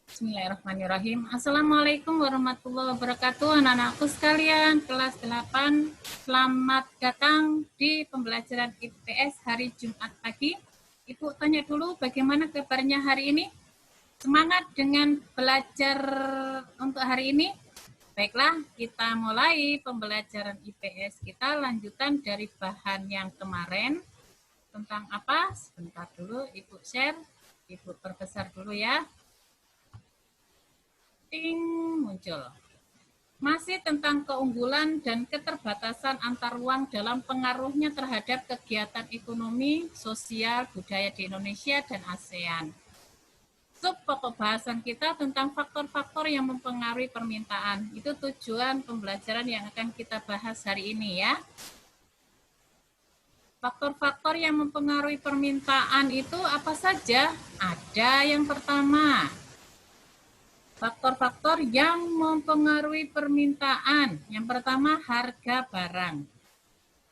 Bismillahirrahmanirrahim. Assalamualaikum warahmatullahi wabarakatuh. Anak-anakku sekalian, kelas 8, selamat datang di pembelajaran IPS hari Jumat pagi. Ibu tanya dulu bagaimana kabarnya hari ini? Semangat dengan belajar untuk hari ini? Baiklah, kita mulai pembelajaran IPS kita lanjutan dari bahan yang kemarin. Tentang apa? Sebentar dulu, Ibu share. Ibu perbesar dulu ya. Ting, muncul. Masih tentang keunggulan dan keterbatasan antar ruang dalam pengaruhnya terhadap kegiatan ekonomi, sosial, budaya di Indonesia dan ASEAN. Pokok bahasan kita tentang faktor-faktor yang mempengaruhi permintaan. Itu tujuan pembelajaran yang akan kita bahas hari ini ya. Faktor-faktor yang mempengaruhi permintaan itu apa saja? Ada yang pertama, faktor-faktor yang mempengaruhi permintaan. Yang pertama, harga barang.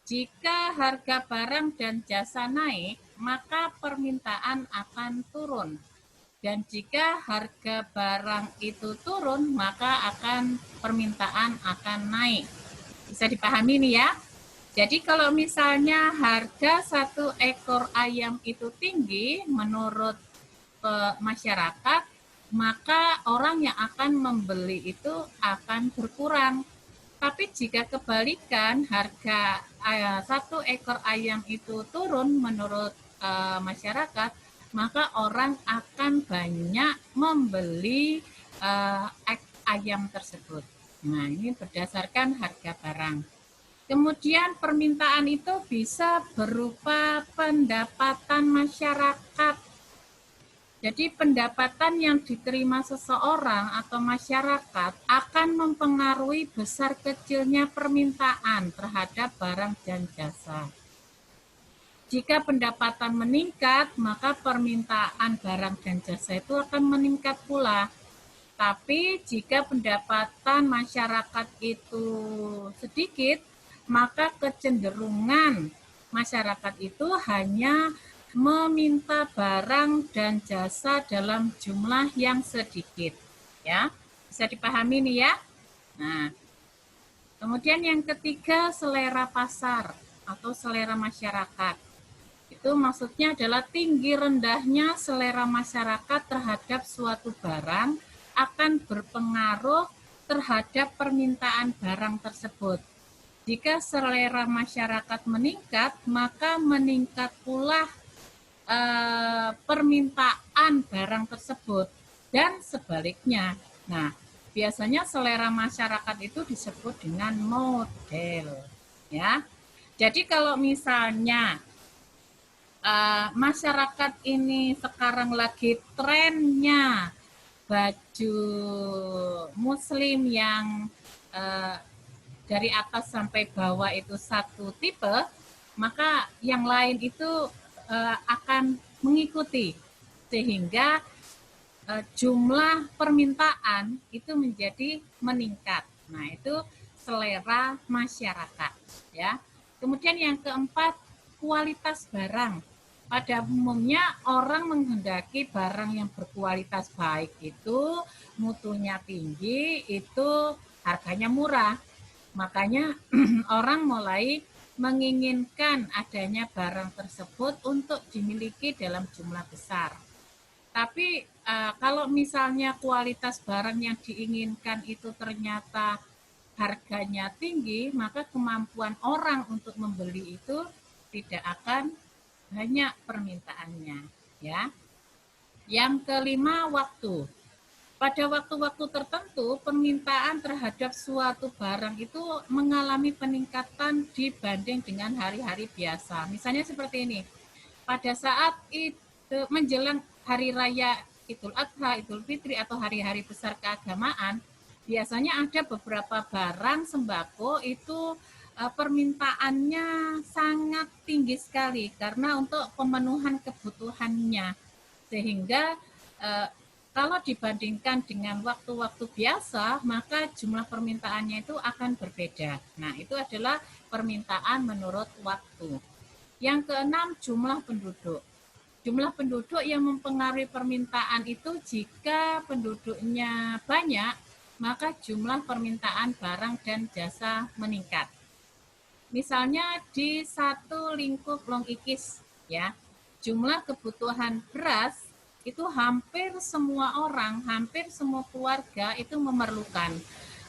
Jika harga barang dan jasa naik, maka permintaan akan turun. Dan jika harga barang itu turun, maka permintaan akan naik. Bisa dipahami nih ya. Jadi kalau misalnya harga 1 ekor ayam itu tinggi menurut masyarakat, maka orang yang akan membeli itu akan berkurang. Tapi jika kebalikan, harga 1 ekor ayam itu turun menurut masyarakat, maka orang akan banyak membeli ayam tersebut. Nah, ini berdasarkan harga barang. Kemudian permintaan itu bisa berupa pendapatan masyarakat. Jadi pendapatan yang diterima seseorang atau masyarakat akan mempengaruhi besar kecilnya permintaan terhadap barang dan jasa. Jika pendapatan meningkat, maka permintaan barang dan jasa itu akan meningkat pula. Tapi jika pendapatan masyarakat itu sedikit, maka kecenderungan masyarakat itu hanya meminta barang dan jasa dalam jumlah yang sedikit. Ya, bisa dipahami nih ya. Nah, kemudian yang ketiga, selera pasar atau selera masyarakat. Itu maksudnya adalah tinggi rendahnya selera masyarakat terhadap suatu barang akan berpengaruh terhadap permintaan barang tersebut. Jika selera masyarakat meningkat, maka meningkat pula permintaan barang tersebut dan sebaliknya. Nah, biasanya selera masyarakat itu disebut dengan model, ya. Jadi kalau misalnya masyarakat ini sekarang lagi trennya baju muslim yang dari atas sampai bawah itu satu tipe, maka yang lain itu akan mengikuti sehingga jumlah permintaan itu menjadi meningkat. Nah, itu selera masyarakat ya. Kemudian yang keempat, kualitas barang. Pada umumnya orang menghendaki barang yang berkualitas baik itu mutunya tinggi, itu harganya murah. Makanya orang mulai menginginkan adanya barang tersebut untuk dimiliki dalam jumlah besar. Tapi kalau misalnya kualitas barang yang diinginkan itu ternyata harganya tinggi, maka kemampuan orang untuk membeli itu tidak akan banyak permintaannya. Ya. Yang kelima, waktu. Pada waktu-waktu tertentu, permintaan terhadap suatu barang itu mengalami peningkatan dibanding dengan hari-hari biasa. Misalnya seperti ini, pada saat itu menjelang hari raya Idul Adha, Idul Fitri, atau hari-hari besar keagamaan, biasanya ada beberapa barang sembako itu permintaannya sangat tinggi sekali karena untuk pemenuhan kebutuhannya. Sehingga kalau dibandingkan dengan waktu-waktu biasa, maka jumlah permintaannya itu akan berbeda. Nah, itu adalah permintaan menurut waktu. Yang keenam, jumlah penduduk. Jumlah penduduk yang mempengaruhi permintaan itu jika penduduknya banyak, maka jumlah permintaan barang dan jasa meningkat. Misalnya di satu lingkup Long Ikis, ya, jumlah kebutuhan beras itu hampir semua orang, hampir semua keluarga itu memerlukan.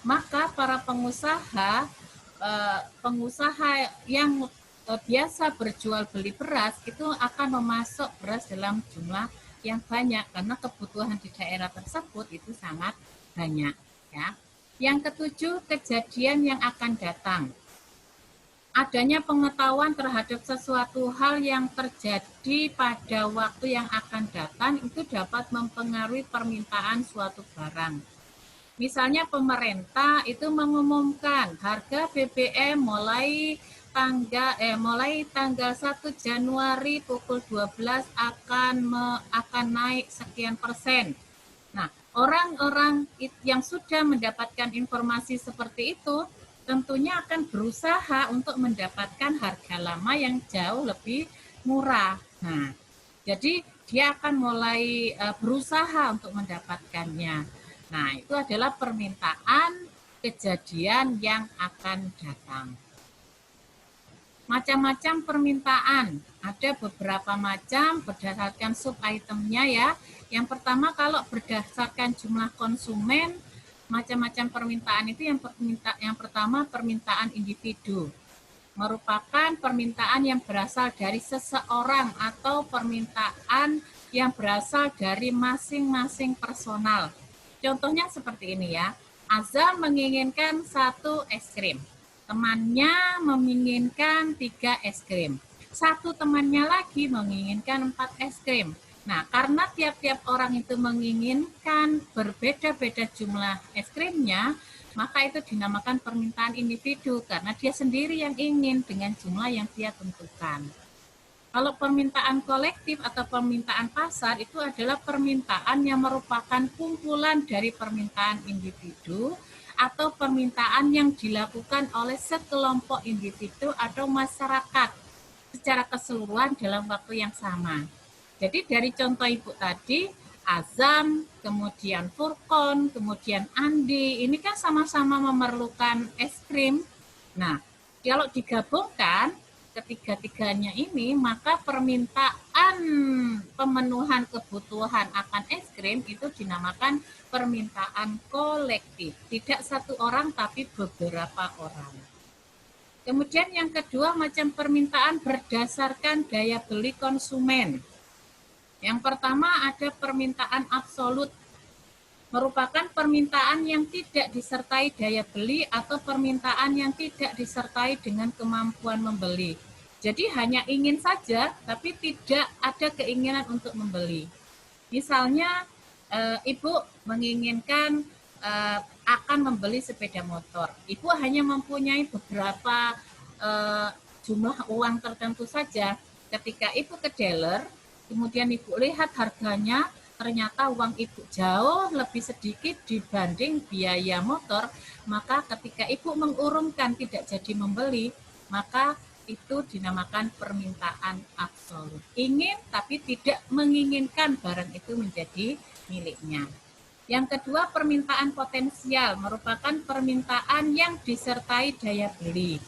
Maka para pengusaha yang biasa berjual beli beras itu akan memasok beras dalam jumlah yang banyak karena kebutuhan di daerah tersebut itu sangat banyak, ya. Yang ketujuh, kejadian yang akan datang. Adanya pengetahuan terhadap sesuatu hal yang terjadi pada waktu yang akan datang itu dapat mempengaruhi permintaan suatu barang. Misalnya pemerintah itu mengumumkan harga BBM mulai tanggal 1 Januari pukul 12 akan naik sekian persen. Nah, orang-orang yang sudah mendapatkan informasi seperti itu tentunya akan berusaha untuk mendapatkan harga lama yang jauh lebih murah. Nah, jadi dia akan mulai berusaha untuk mendapatkannya. Nah, itu adalah permintaan kejadian yang akan datang. Macam-macam permintaan, ada beberapa macam berdasarkan sub-itemnya ya. Yang pertama kalau berdasarkan jumlah konsumen, macam-macam permintaan itu yang pertama permintaan individu. Merupakan permintaan yang berasal dari seseorang atau permintaan yang berasal dari masing-masing personal. Contohnya seperti ini ya, Azam menginginkan 1 es krim. Temannya menginginkan 3 es krim. Satu temannya lagi menginginkan 4 es krim. Nah, karena tiap-tiap orang itu menginginkan berbeda-beda jumlah es krimnya, maka itu dinamakan permintaan individu karena dia sendiri yang ingin dengan jumlah yang dia tentukan. Kalau permintaan kolektif atau permintaan pasar itu adalah permintaan yang merupakan kumpulan dari permintaan individu atau permintaan yang dilakukan oleh sekelompok individu atau masyarakat secara keseluruhan dalam waktu yang sama. Jadi dari contoh Ibu tadi, Azam, kemudian Furkon, kemudian Andi, ini kan sama-sama memerlukan es krim. Nah, kalau digabungkan ketiga-tiganya ini, maka permintaan pemenuhan kebutuhan akan es krim itu dinamakan permintaan kolektif. Tidak satu orang, tapi beberapa orang. Kemudian yang kedua, macam permintaan berdasarkan daya beli konsumen. Yang pertama ada permintaan absolut, merupakan permintaan yang tidak disertai daya beli atau permintaan yang tidak disertai dengan kemampuan membeli. Jadi hanya ingin saja, tapi tidak ada keinginan untuk membeli. Misalnya, Ibu menginginkan akan membeli sepeda motor. Ibu hanya mempunyai beberapa jumlah uang tertentu saja. Ketika Ibu ke dealer, kemudian Ibu lihat harganya, ternyata uang Ibu jauh lebih sedikit dibanding biaya motor, maka ketika Ibu mengurungkan tidak jadi membeli, maka itu dinamakan permintaan absolut. Ingin tapi tidak menginginkan barang itu menjadi miliknya. Yang kedua, permintaan potensial, merupakan permintaan yang disertai daya beli,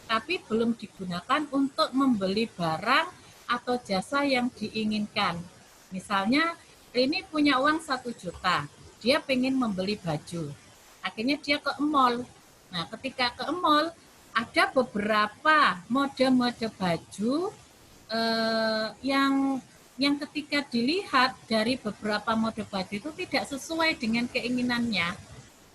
tapi belum digunakan untuk membeli barang atau jasa yang diinginkan. Misalnya, ini punya uang 1 juta, dia pengen membeli baju. Akhirnya dia ke mall. Nah, ketika ke mall, ada beberapa mode-mode baju yang ketika dilihat dari beberapa mode baju itu tidak sesuai dengan keinginannya.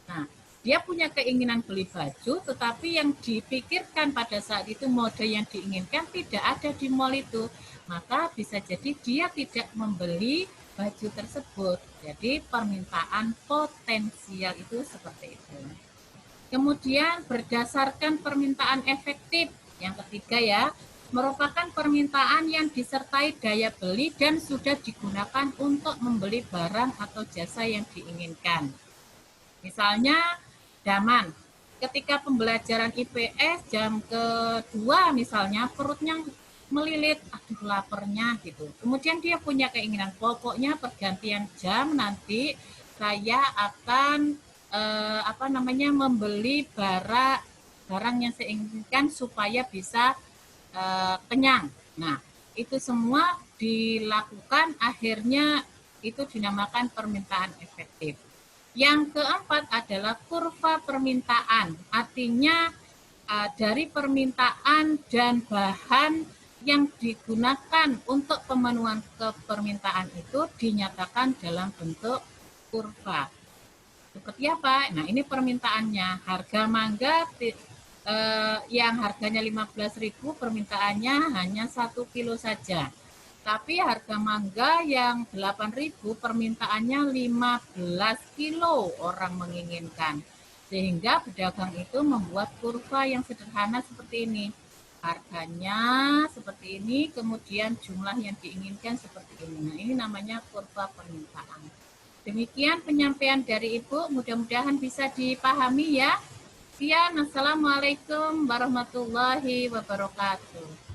Nah, dia punya keinginan beli baju, tetapi yang dipikirkan pada saat itu mode yang diinginkan tidak ada di mall itu. Maka bisa jadi dia tidak membeli baju tersebut. Jadi permintaan potensial itu seperti itu. Kemudian berdasarkan permintaan efektif, yang ketiga ya, merupakan permintaan yang disertai daya beli dan sudah digunakan untuk membeli barang atau jasa yang diinginkan. Misalnya ketika pembelajaran IPS jam kedua misalnya, perutnya melilit, aduh lapernya gitu. Kemudian dia punya keinginan, pokoknya pergantian jam nanti saya akan membeli barang yang saya inginkan supaya bisa kenyang. Nah, itu semua dilakukan, akhirnya itu dinamakan permintaan efektif. Yang keempat adalah kurva permintaan, artinya dari permintaan dan bahan yang digunakan untuk pemenuhan permintaan itu dinyatakan dalam bentuk kurva. Seperti apa? Nah, ini permintaannya. Harga mangga yang harganya 15.000, permintaannya hanya 1 kilo saja. Tapi harga mangga yang 8.000, permintaannya 15 kilo orang menginginkan. Sehingga pedagang itu membuat kurva yang sederhana seperti ini. Harganya seperti ini, kemudian jumlah yang diinginkan seperti ini. Nah, ini namanya kurva permintaan. Demikian penyampaian dari Ibu, mudah-mudahan bisa dipahami ya. Sekian, Assalamualaikum warahmatullahi wabarakatuh.